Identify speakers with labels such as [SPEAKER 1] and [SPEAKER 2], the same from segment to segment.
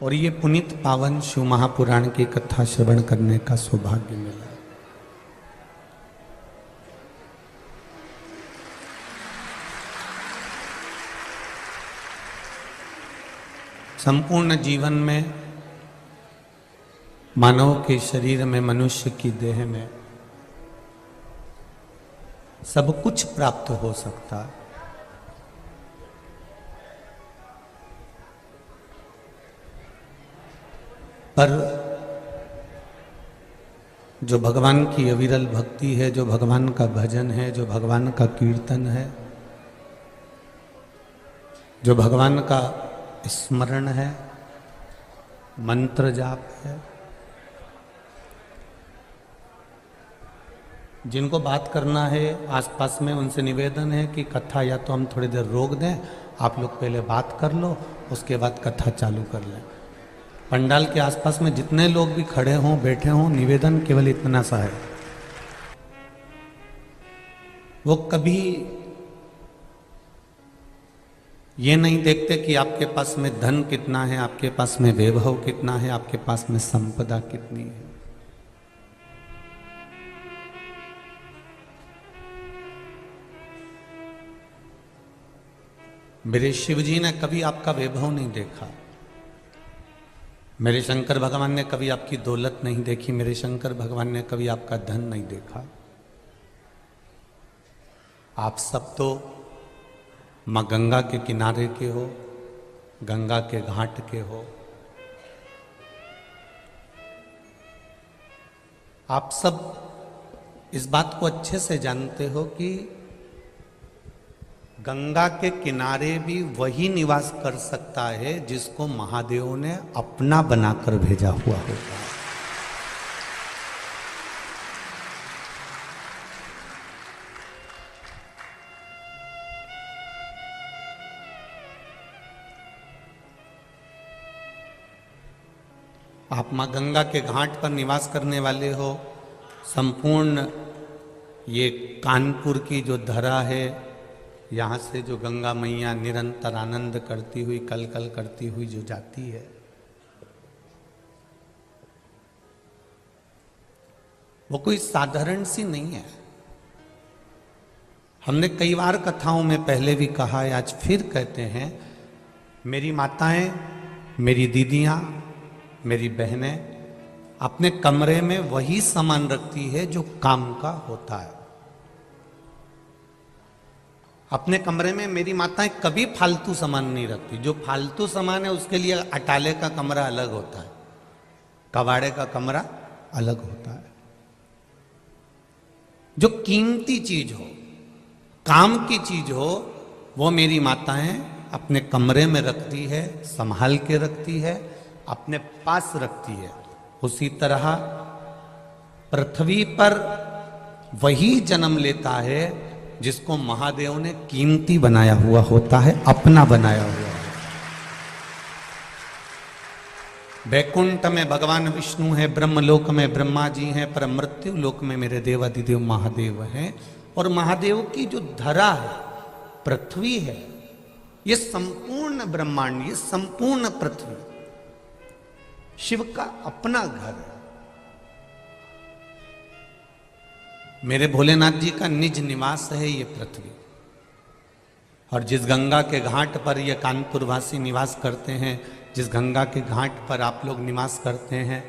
[SPEAKER 1] और ये पुनीत पावन शिव महापुराण की कथा श्रवण करने का सौभाग्य मिला। संपूर्ण जीवन में मानव के शरीर में, मनुष्य की देह में सब कुछ प्राप्त हो सकता है, पर जो भगवान की अविरल भक्ति है, जो भगवान का भजन है, जो भगवान का कीर्तन है, जो भगवान का स्मरण है, मंत्र जाप है, जिनको बात करना है आसपास में, उनसे निवेदन है कि कथा या तो हम थोड़ी देर रोक दें, आप लोग पहले बात कर लो, उसके बाद कथा चालू कर लें। पंडाल के आसपास में जितने लोग भी खड़े हों, बैठे हों, निवेदन केवल इतना सा है, वो कभी ये नहीं देखते कि आपके पास में धन कितना है, आपके पास में वैभव कितना है, आपके पास में संपदा कितनी है। मेरे शिव जी ने कभी आपका वैभव नहीं देखा, मेरे शंकर भगवान ने कभी आपकी दौलत नहीं देखी, मेरे शंकर भगवान ने कभी आपका धन नहीं देखा। आप सब तो माँ गंगा के किनारे के हो, गंगा के घाट के हो। आप सब इस बात को अच्छे से जानते हो कि गंगा के किनारे भी वही निवास कर सकता है जिसको महादेव ने अपना बनाकर भेजा हुआ होगा। आप मां गंगा के घाट पर निवास करने वाले हो। संपूर्ण ये कानपुर की जो धरा है, यहाँ से जो गंगा मैया निरंतर आनंद करती हुई, कल कल करती हुई जो जाती है, वो कोई साधारण सी नहीं है। हमने कई बार कथाओं में पहले भी कहा है, आज फिर कहते हैं, मेरी माताएं, मेरी दीदियां, मेरी बहनें अपने कमरे में वही सामान रखती है जो काम का होता है। अपने कमरे में मेरी माताएं कभी फालतू सामान नहीं रखती। जो फालतू सामान है उसके लिए अटाले का कमरा अलग होता है, कबाड़े का कमरा अलग होता है। जो कीमती चीज हो, काम की चीज हो, वो मेरी माताएं अपने कमरे में रखती है, संभाल के रखती है, अपने पास रखती है। उसी तरह पृथ्वी पर वही जन्म लेता है जिसको महादेव ने कीमती बनाया हुआ होता है, अपना बनाया हुआ है। वैकुंठ में भगवान विष्णु है, ब्रह्मलोक में ब्रह्मा जी हैं, पर मृत्यु लोक में मेरे देवाधिदेव महादेव हैं। और महादेव की जो धरा है, पृथ्वी है, ये संपूर्ण ब्रह्मांड, ये संपूर्ण पृथ्वी शिव का अपना घर है। मेरे भोलेनाथ जी का निज निवास है ये पृथ्वी। और जिस गंगा के घाट पर ये कानपुर वासी निवास करते हैं, जिस गंगा के घाट पर आप लोग निवास करते हैं,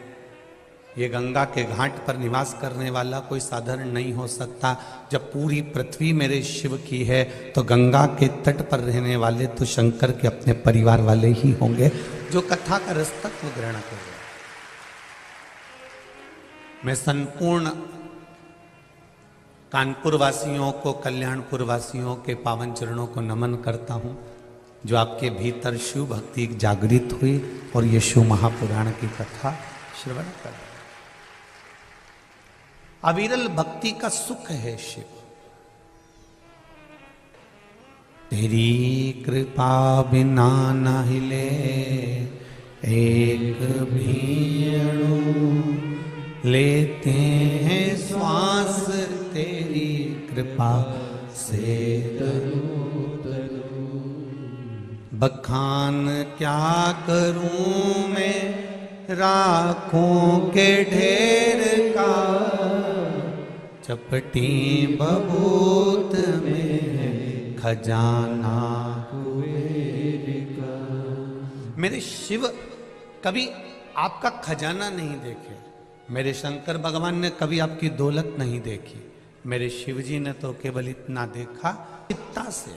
[SPEAKER 1] ये गंगा के घाट पर निवास करने वाला कोई साधारण नहीं हो सकता। जब पूरी पृथ्वी मेरे शिव की है, तो गंगा के तट पर रहने वाले तो शंकर के अपने परिवार वाले ही होंगे, जो कथा का रसतत्व ग्रहण कर रहे। मैं संपूर्ण कानपुर वासियों को, कल्याणपुर वासियों के पावन चरणों को नमन करता हूँ, जो आपके भीतर शिव भक्ति जागृत हुई और ये शिव महापुराण की कथा श्रवण कर। अविरल भक्ति का सुख है शिव। तेरी कृपा बिना न हिले एक भी अणु, लेते हैं श्वास तेरी कृपा से तरू तरू। बखान क्या करूं मैं राखों के ढेर का, चपटी बबूत में खजाना कुबेर का। मेरे शिव कभी आपका खजाना नहीं देखे, मेरे शंकर भगवान ने कभी आपकी दौलत नहीं देखी, मेरे शिव जी ने तो केवल इतना देखा चित्ता से।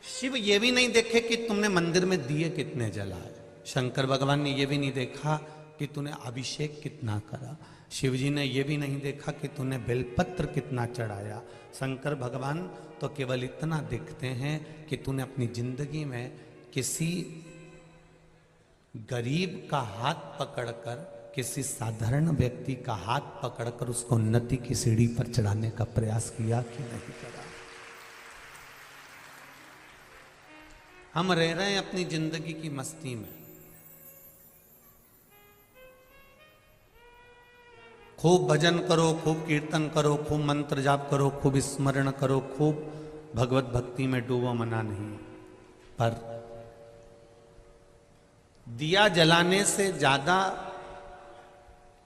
[SPEAKER 1] शिव ये भी नहीं देखे कि तुमने मंदिर में दिए कितने जलाए, शंकर भगवान ने ये भी नहीं देखा कि तूने अभिषेक कितना करा, शिव जी ने ये भी नहीं देखा कि तूने बेलपत्र कितना चढ़ाया। शंकर भगवान तो केवल इतना देखते हैं कि तूने अपनी जिंदगी में किसी गरीब का हाथ पकड़कर, किसी साधारण व्यक्ति का हाथ पकड़कर उसको उन्नति की सीढ़ी पर चढ़ाने का प्रयास किया कि नहीं करा। हम रह रहे हैं अपनी जिंदगी की मस्ती में, खूब भजन करो, खूब कीर्तन करो, खूब मंत्र जाप करो, खूब स्मरण करो, खूब भगवत भक्ति में डूबो, मना नहीं। पर दिया जलाने से ज्यादा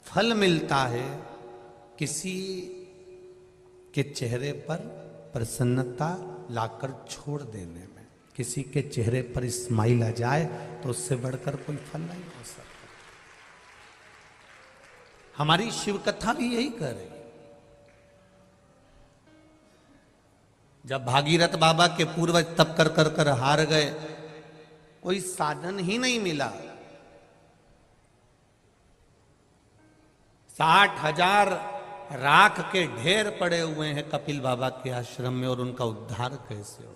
[SPEAKER 1] फल मिलता है किसी के चेहरे पर प्रसन्नता लाकर छोड़ देने में। किसी के चेहरे पर स्माइल आ जाए तो उससे बढ़कर कोई फल नहीं हो सकता। हमारी शिव कथा भी यही कर रही। जब भागीरथ बाबा के पूर्वज तप कर कर कर हार गए, कोई साधन ही नहीं मिला, 60,000 राख के ढेर पड़े हुए हैं कपिल बाबा के आश्रम में, और उनका उद्धार कैसे हो।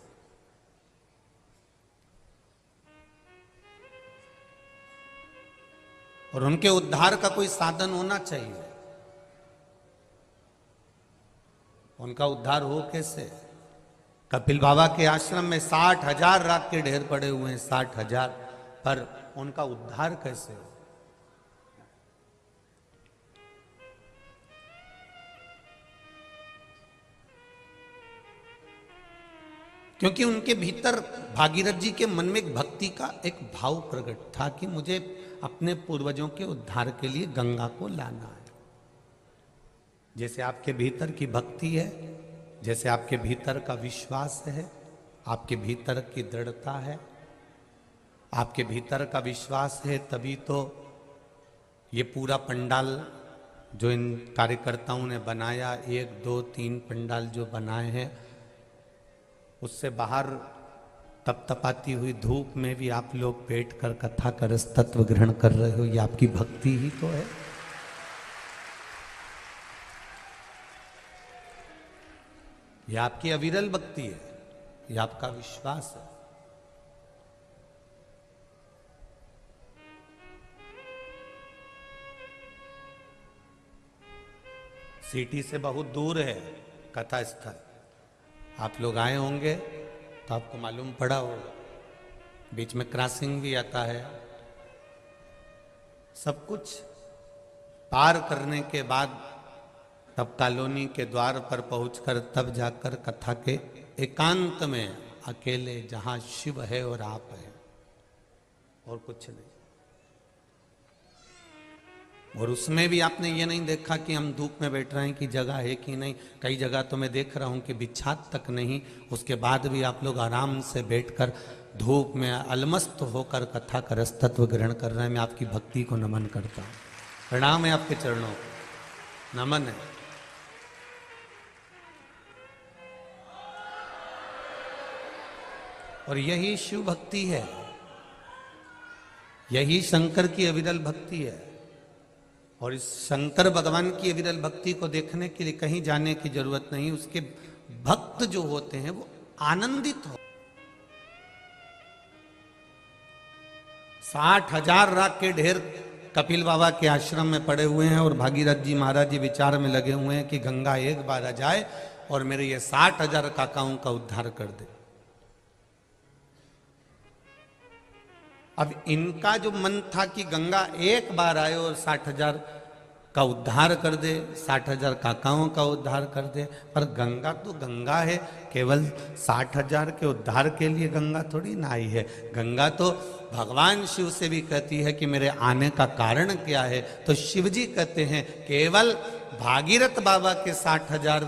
[SPEAKER 1] और उनके उद्धार का कोई साधन होना चाहिए। उनका उद्धार हो कैसे? कपिल बाबा के आश्रम में 60,000 राख के ढेर पड़े हुए हैं, 60,000, पर उनका उद्धार कैसे हो? क्योंकि उनके भीतर भागीरथ जी के मन में एक भक्ति का एक भाव प्रकट था कि मुझे अपने पूर्वजों के उद्धार के लिए गंगा को लाना है। जैसे आपके भीतर की भक्ति है, जैसे आपके भीतर का विश्वास है, आपके भीतर की दृढ़ता है, आपके भीतर का विश्वास है, तभी तो ये पूरा पंडाल जो इन कार्यकर्ताओं ने बनाया, 1 2 3 पंडाल जो बनाए हैं, उससे बाहर तपतपाती हुई धूप में भी आप लोग बैठकर कथा का रस तत्व ग्रहण कर रहे हो। ये आपकी भक्ति ही तो है। ये आपकी अविरल भक्ति है, ये आपका विश्वास है। सिटी से बहुत दूर है कथा स्थल। आप लोग आए होंगे तो आपको मालूम पड़ा होगा, बीच में क्रॉसिंग भी आता है। सब कुछ पार करने के बाद तब कॉलोनी के द्वार पर पहुंचकर तब जाकर कथा के एकांत में अकेले, जहां शिव है और आप हैं, और कुछ नहीं। और उसमें भी आपने ये नहीं देखा कि हम धूप में बैठ रहे हैं कि जगह है कि नहीं। कई जगह तो मैं देख रहा हूं कि बिछात तक नहीं, उसके बाद भी आप लोग आराम से बैठकर धूप में अलमस्त होकर कथा का रस तत्व ग्रहण कर रहे हैं। मैं आपकी भक्ति को नमन करता हूं, प्रणाम है आपके चरणों को, नमन है। और यही शिव भक्ति है, यही शंकर की अविरल भक्ति है। और इस शंकर भगवान की अविरल भक्ति को देखने के लिए कहीं जाने की जरूरत नहीं। उसके भक्त जो होते हैं वो आनंदित हो। 60,000 राख के ढेर कपिल बाबा के आश्रम में पड़े हुए हैं, और भागीरथ जी महाराज जी विचार में लगे हुए हैं कि गंगा एक बार आ जाए और मेरे ये 60,000 काकाओं का उद्धार कर दे। अब इनका जो मन था कि गंगा एक बार आए और 60,000 का उद्धार कर दे, 60,000 काकाओं का उद्धार कर दे। पर गंगा तो गंगा है, केवल 60,000 के उद्धार के लिए गंगा थोड़ी ना आई है। गंगा तो भगवान शिव से भी कहती है कि मेरे आने का कारण क्या है, तो शिव जी कहते हैं केवल भागीरथ बाबा के 60,000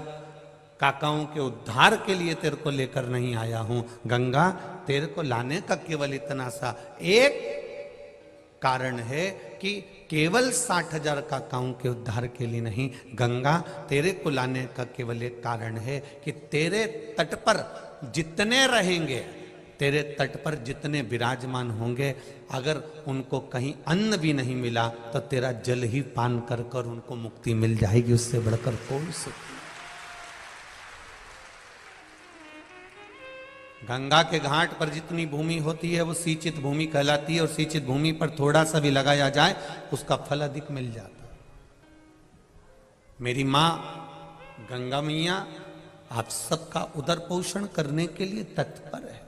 [SPEAKER 1] काकाओं के उद्धार के लिए तेरे को लेकर नहीं आया हूं। गंगा तेरे को लाने का केवल इतना सा एक कारण है कि केवल 60,000 काकाओं के उद्धार के लिए नहीं, गंगा तेरे को लाने का केवल एक कारण है कि तेरे तट पर जितने रहेंगे, तेरे तट पर जितने विराजमान होंगे, अगर उनको कहीं अन्न भी नहीं मिला तो तेरा जल ही पान कर कर उनको मुक्ति मिल जाएगी। उससे बढ़कर कौन सी। गंगा के घाट पर जितनी भूमि होती है वो सिंचित भूमि कहलाती है, और सिंचित भूमि पर थोड़ा सा भी लगाया जाए उसका फल अधिक मिल जाता है। मेरी मां गंगा मैया आप सबका उदर पोषण करने के लिए तत्पर है।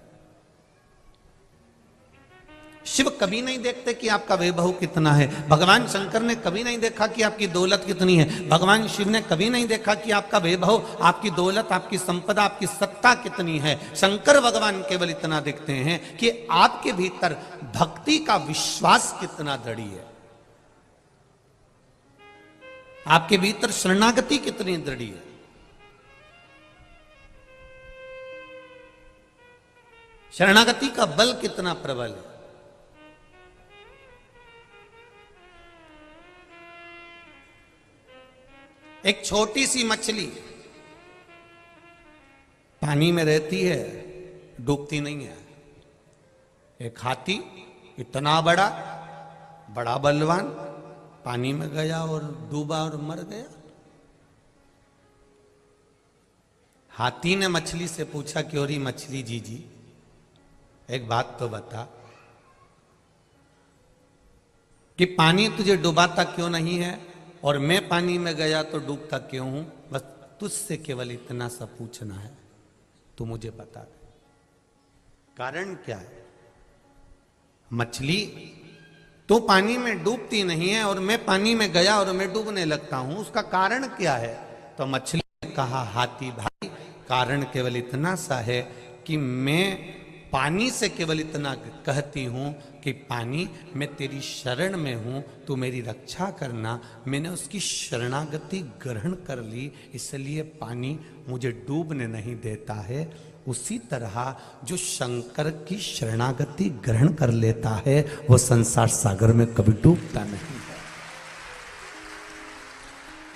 [SPEAKER 1] शिव कभी नहीं देखते कि आपका वैभव कितना है, भगवान शंकर ने कभी नहीं देखा कि आपकी दौलत कितनी है, भगवान शिव ने कभी नहीं देखा कि आपका वैभव, आपकी दौलत, आपकी संपदा, आपकी सत्ता कितनी है। शंकर भगवान केवल इतना देखते हैं कि आपके भीतर भक्ति का विश्वास कितना दृढ़ है, आपके भीतर शरणागति कितनी दृढ़ है। शरणागति का बल कितना प्रबल है। एक छोटी सी मछली पानी में रहती है, डूबती नहीं है। एक हाथी इतना बड़ा, बड़ा बलवान, पानी में गया और डूबा और मर गया। हाथी ने मछली से पूछा कि ओरी मछली जी, एक बात तो बता कि पानी तुझे डुबाता क्यों नहीं है और मैं पानी में गया तो डूबता क्यों हूं। बस तुझसे केवल इतना सा पूछना है, तू मुझे बता दे कारण क्या है। मछली तो पानी में डूबती नहीं है और मैं पानी में गया और मैं डूबने लगता हूं, उसका कारण क्या है। तो मछली ने कहा, हाथी भाई कारण केवल इतना सा है कि मैं पानी से केवल इतना कहती हूं कि पानी मैं तेरी शरण में हूं, तू मेरी रक्षा करना। मैंने उसकी शरणागति ग्रहण कर ली, इसलिए पानी मुझे डूबने नहीं देता है। उसी तरह जो शंकर की शरणागति ग्रहण कर लेता है वो संसार सागर में कभी डूबता नहीं है।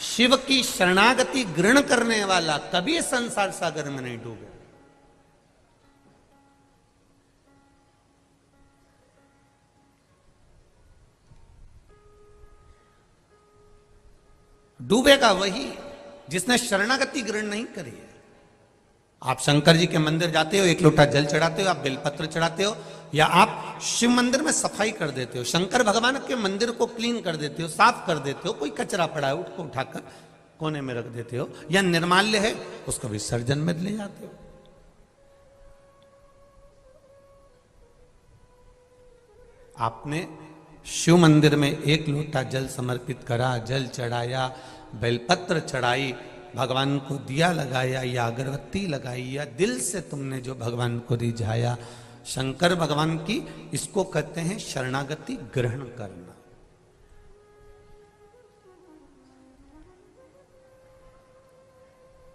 [SPEAKER 1] शिव की शरणागति ग्रहण करने वाला कभी संसार सागर में नहीं डूबे। डूबेगा वही जिसने शरणागति ग्रहण नहीं करी है। आप शंकर जी के मंदिर जाते हो, एक लोटा जल चढ़ाते हो, आप बेलपत्र चढ़ाते हो, या आप शिव मंदिर में सफाई कर देते हो, शंकर भगवान के मंदिर को क्लीन कर देते हो, साफ कर देते हो। कोई कचरा पड़ा है उसको उठाकर कोने में रख देते हो, या निर्माल्य है उसको विसर्जन में ले जाते हो। आपने शिव मंदिर में एक लोटा जल समर्पित करा, जल चढ़ाया, बेलपत्र चढ़ाई, भगवान को दिया लगाया या अगरबत्ती लगाई, या दिल से तुमने जो भगवान को रिझाया, शंकर भगवान की इसको कहते हैं शरणागति ग्रहण करना।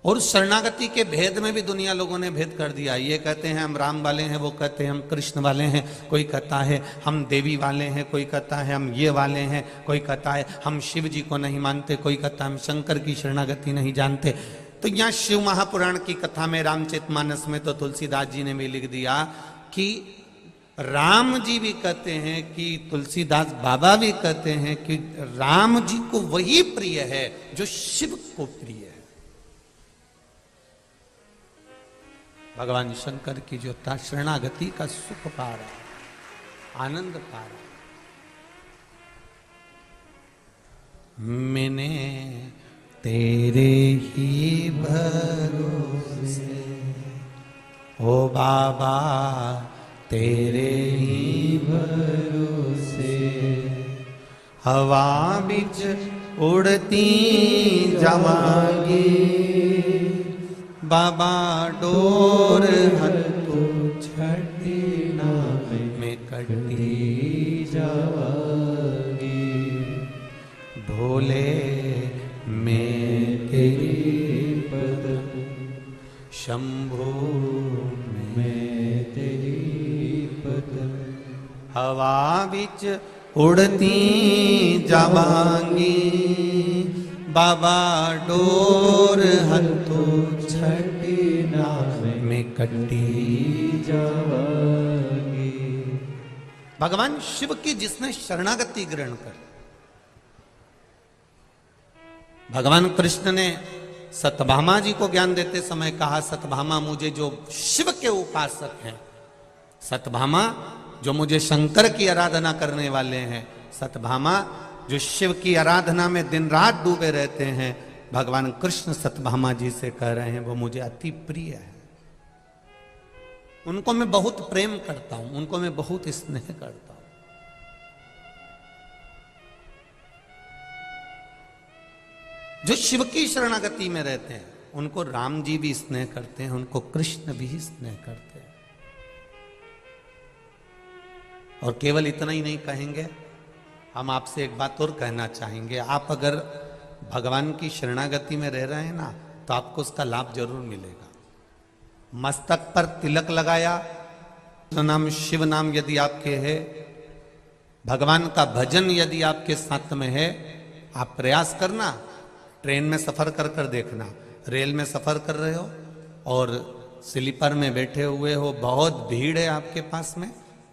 [SPEAKER 1] और शरणागति के भेद में भी दुनिया लोगों ने भेद कर दिया। ये कहते हैं हम राम वाले हैं, वो कहते हैं हम कृष्ण वाले हैं, कोई कहता है हम देवी वाले हैं, कोई कहता है हम ये वाले हैं, कोई कहता है हम शिव जी को नहीं मानते, कोई कहता है हम शंकर की शरणागति नहीं जानते। तो यहाँ शिव महापुराण की कथा में, रामचरितमानस में तो तुलसीदास जी ने भी लिख दिया कि राम जी भी कहते हैं कि तुलसीदास बाबा भी कहते हैं कि राम जी को वही प्रिय है जो शिव को प्रिय है। भगवान शंकर की जो शरणागति का सुख पा रहा, आनंद पा रहा। मैंने तेरे ही भरोसे ओ बाबा, तेरे ही भरोसे हवा बिच उड़ती जावांगी, बाबा डोर हत्तू छठी नाम में कटी जावांगी, भोले में तेरी पद, शंभो में तेरी पद, हवा बिच उड़ती जावांगी, बाबा डोर हत्थों छठी नाम में कटी जावांगी। भगवान शिव की जिसने शरणागति ग्रहण कर, भगवान कृष्ण ने सत्यभामा जी को ज्ञान देते समय कहा, सत्यभामा मुझे जो शिव के उपासक हैं, सत्यभामा जो मुझे शंकर की आराधना करने वाले हैं, सत्यभामा जो शिव की आराधना में दिन रात डूबे रहते हैं, भगवान कृष्ण सत्यभामा जी से कह रहे हैं वो मुझे अति प्रिय है, उनको मैं बहुत प्रेम करता हूं, उनको मैं बहुत स्नेह करता हूं। जो शिव की शरणागति में रहते हैं उनको राम जी भी स्नेह करते हैं, उनको कृष्ण भी स्नेह करते हैं। और केवल इतना ही नहीं कहेंगे, हम आपसे एक बात और कहना चाहेंगे, आप अगर भगवान की शरणागति में रह रहे हैं ना, तो आपको उसका लाभ जरूर मिलेगा। मस्तक पर तिलक लगाया, तो नाम शिव नाम यदि आपके है, भगवान का भजन यदि आपके साथ में है, आप प्रयास करना, ट्रेन में सफर कर कर देखना, रेल में सफर कर रहे हो और स्लीपर में बैठे हुए हो, बहुत भीड़ है आपके पास में,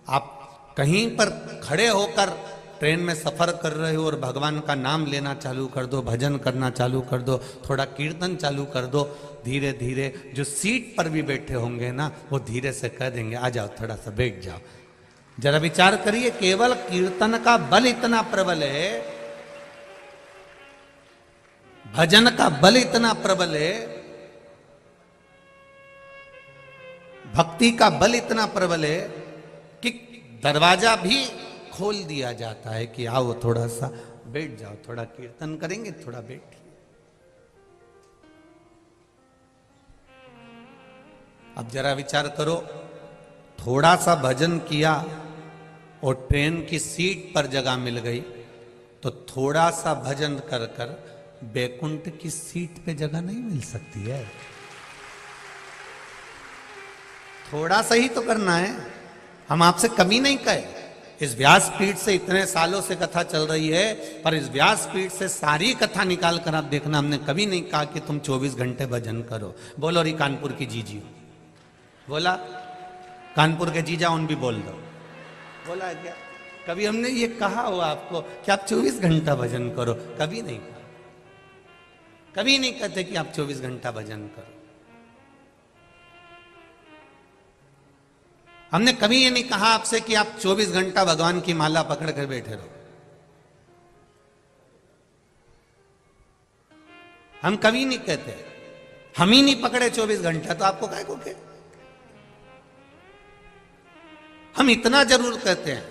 [SPEAKER 1] आप कहीं पर खड़े होकर ट्रेन में सफर कर रहे हो और भगवान का नाम लेना चालू कर दो, भजन करना चालू कर दो, थोड़ा कीर्तन चालू कर दो, धीरे धीरे जो सीट पर भी बैठे होंगे ना, वो धीरे से कह देंगे आ जाओ, थोड़ा सा बैठ जाओ। जरा विचार करिए, केवल कीर्तन का बल इतना प्रबल है, भजन का बल इतना प्रबल है, भक्ति का बल इतना प्रबल है कि दरवाजा भी खोल दिया जाता है कि आओ थोड़ा सा बैठ जाओ, थोड़ा कीर्तन करेंगे, थोड़ा बैठिए। अब जरा विचार करो, थोड़ा सा भजन किया और ट्रेन की सीट पर जगह मिल गई, तो थोड़ा सा भजन कर कर बैकुंठ की सीट पे जगह नहीं मिल सकती है। थोड़ा सा ही तो करना है। हम आपसे कभी नहीं कहे, इस व्यासपीठ से इतने सालों से कथा चल रही है, पर इस व्यासपीठ से सारी कथा निकाल कर आप देखना, हमने कभी नहीं कहा कि तुम 24 घंटे भजन करो। बोलो री कानपुर की जीजी, बोला कानपुर के जीजा उन भी बोल दो, बोला क्या? कभी हमने ये कहा हो आपको कि आप 24 घंटा भजन करो? कभी नहीं कहा, कभी नहीं कहते कि आप 24 घंटा भजन करो। हमने कभी ये नहीं कहा आपसे कि आप 24 घंटा भगवान की माला पकड़ कर बैठे रहो। हम कभी नहीं कहते, हम ही नहीं पकड़े 24 घंटा, तो आपको क्या को? हम इतना जरूर कहते हैं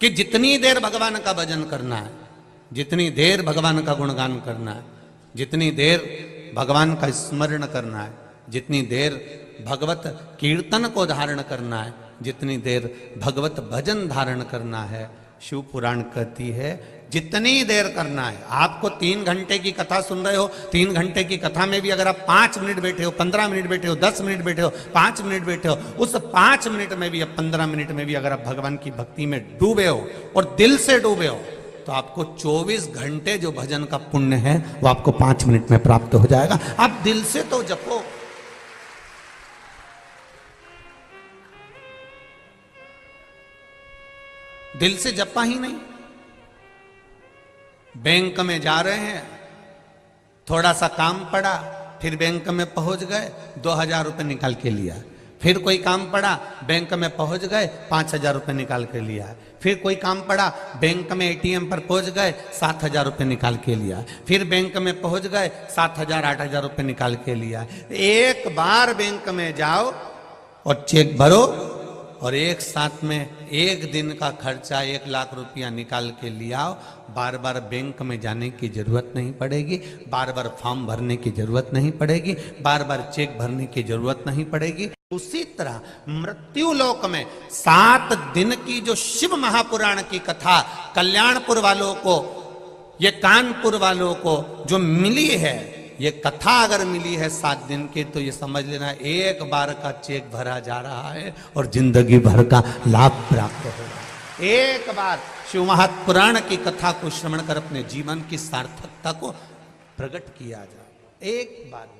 [SPEAKER 1] कि जितनी देर भगवान का भजन करना है, जितनी देर भगवान का गुणगान करना है, जितनी देर भगवान का स्मरण करना है, जितनी देर भगवत कीर्तन को धारण करना है, जितनी देर भगवत भजन धारण करना है, शिव पुराण कहती है जितनी देर करना है। आपको 3 घंटे की कथा सुन रहे हो, 3 घंटे की कथा में भी अगर आप 5 मिनट बैठे हो, 15 मिनट बैठे हो, 10 मिनट बैठे हो, 5 मिनट बैठे हो, उस 5 मिनट में भी या 15 मिनट में भी अगर आप भगवान की भक्ति में डूबे हो और दिल से डूबे हो, तो आपको 24 घंटे जो भजन का पुण्य है वो आपको 5 मिनट में प्राप्त हो जाएगा। आप दिल से तो जपो। दिल से जपा ही नहीं। बैंक में जा रहे हैं, थोड़ा सा काम पड़ा, फिर बैंक में पहुंच गए, 2000 रुपये निकाल के लिया। फिर कोई काम पड़ा, बैंक में पहुंच गए, 5000 रुपये निकाल के लिया। फिर कोई काम पड़ा, बैंक में एटीएम पर पहुंच गए, 7000 रुपये निकाल के लिया। फिर बैंक में पहुंच गए, 7000 8000 रुपये निकाल के लिया। एक बार बैंक में जाओ और चेक भरो, और एक साथ में एक दिन का खर्चा 1 लाख रुपया निकाल के लियाओ। बार बार बैंक में जाने की जरूरत नहीं पड़ेगी, बार बार फॉर्म भरने की जरूरत नहीं पड़ेगी, बार बार चेक भरने की जरूरत नहीं पड़ेगी। उसी तरह मृत्यु लोक में 7 दिन की जो शिव महापुराण की कथा कल्याणपुर वालों को, ये कानपुर वालों को जो मिली है, ये कथा अगर मिली है 7 दिन की, तो ये समझ लेना एक बार का चेक भरा जा रहा है और जिंदगी भर का लाभ प्राप्त होगा। एक बार शिव महापुराण की कथा को श्रवण कर अपने जीवन की सार्थकता को प्रकट किया जाए, एक बार।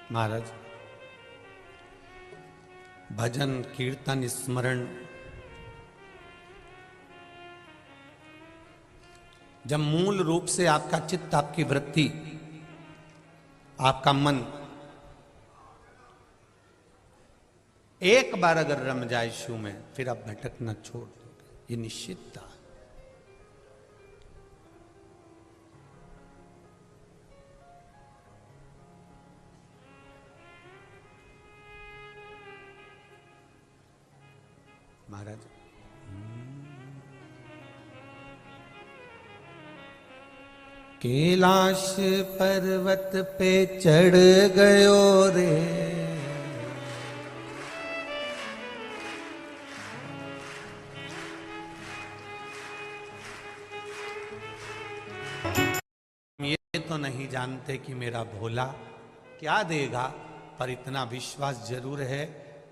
[SPEAKER 1] महाराज, भजन कीर्तन स्मरण जब मूल रूप से आपका चित्त, आपकी वृत्ति, आपका मन एक बार अगर रम जाए शिव में, फिर आप भटकना छोड़ दोगे, ये निश्चित था। महाराज, कैलाश पर्वत पे चढ़ गयो रे, ये तो नहीं जानते कि मेरा भोला क्या देगा, पर इतना विश्वास जरूर है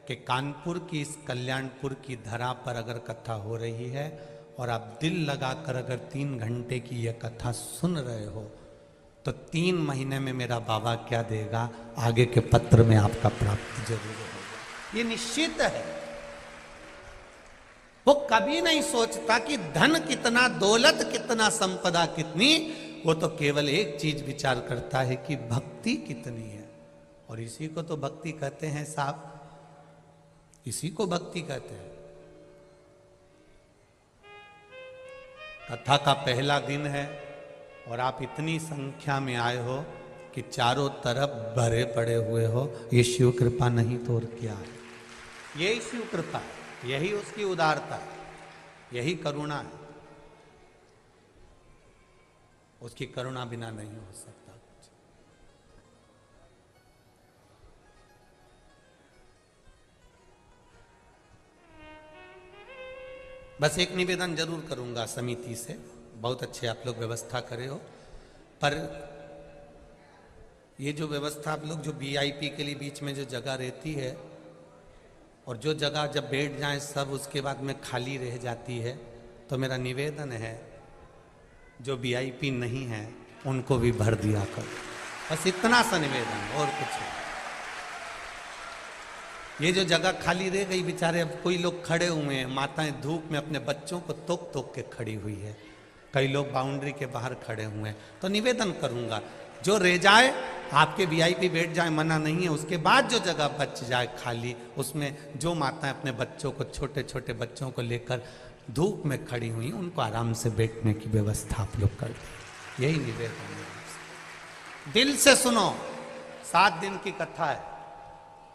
[SPEAKER 1] कि कानपुर की इस कल्याणपुर की धरा पर अगर कथा हो रही है और आप दिल लगाकर अगर 3 घंटे की यह कथा सुन रहे हो, तो 3 महीने में मेरा बाबा क्या देगा, आगे के पत्र में आपका प्राप्ति जरूर होगा, ये निश्चित है। वो कभी नहीं सोचता कि धन कितना, दौलत कितना, संपदा कितनी, वो तो केवल एक चीज विचार करता है कि भक्ति कितनी है। और इसी को तो भक्ति कहते हैं साहब, इसी को भक्ति कहते हैं। कथा का पहला दिन है और आप इतनी संख्या में आए हो कि चारों तरफ भरे पड़े हुए हो, ये शिव कृपा नहीं तो और क्या है? यही शिव कृपा है, यही उसकी उदारता है, यही करुणा है। उसकी करुणा बिना नहीं हो सकता। बस एक निवेदन जरूर करूंगा समिति से, बहुत अच्छे आप लोग व्यवस्था करे हो, पर ये जो व्यवस्था आप लोग जो वीआईपी के लिए बीच में जो जगह रहती है और जो जगह जब बैठ जाए सब उसके बाद में खाली रह जाती है, तो मेरा निवेदन है जो वीआईपी नहीं है उनको भी भर दिया कर, बस इतना सा निवेदन, और कुछ नहीं। ये जो जगह खाली रह गई, बेचारे अब कोई लोग खड़े हुए हैं, माताएं धूप में अपने बच्चों को तोक तोक के खड़ी हुई है, कई लोग बाउंड्री के बाहर खड़े हुए हैं। तो निवेदन करूंगा जो रह जाए, आपके वीआईपी बैठ जाए, मना नहीं है, उसके बाद जो जगह बच जाए खाली, उसमें जो माताएं अपने बच्चों को, छोटे छोटे बच्चों को लेकर धूप में खड़ी हुई, उनको आराम से बैठने की व्यवस्था आप लोग कर दें, यही निवेदन है। दिल से सुनो, 7 दिन की कथा है,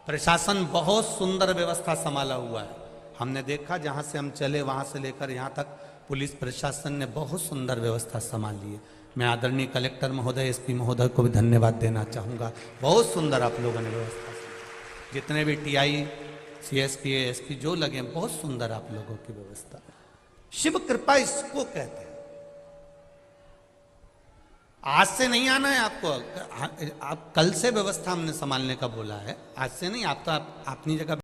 [SPEAKER 1] प्रशासन बहुत सुंदर व्यवस्था संभाला हुआ है। हमने देखा जहां से हम चले वहां से लेकर यहां तक पुलिस प्रशासन ने बहुत सुंदर व्यवस्था संभाली है। मैं आदरणीय कलेक्टर महोदय, एसपी महोदय को भी धन्यवाद देना चाहूँगा, बहुत सुंदर आप लोगों ने व्यवस्था की। जितने भी टीआई, सीएसपी, एसपी जो लगे, बहुत सुंदर आप लोगों की व्यवस्था। शिव कृपा इसको कहते हैं। आज से नहीं आना है आपको, आप कल से व्यवस्था हमने संभालने का बोला है, आज से नहीं। आप तो अपनी जगह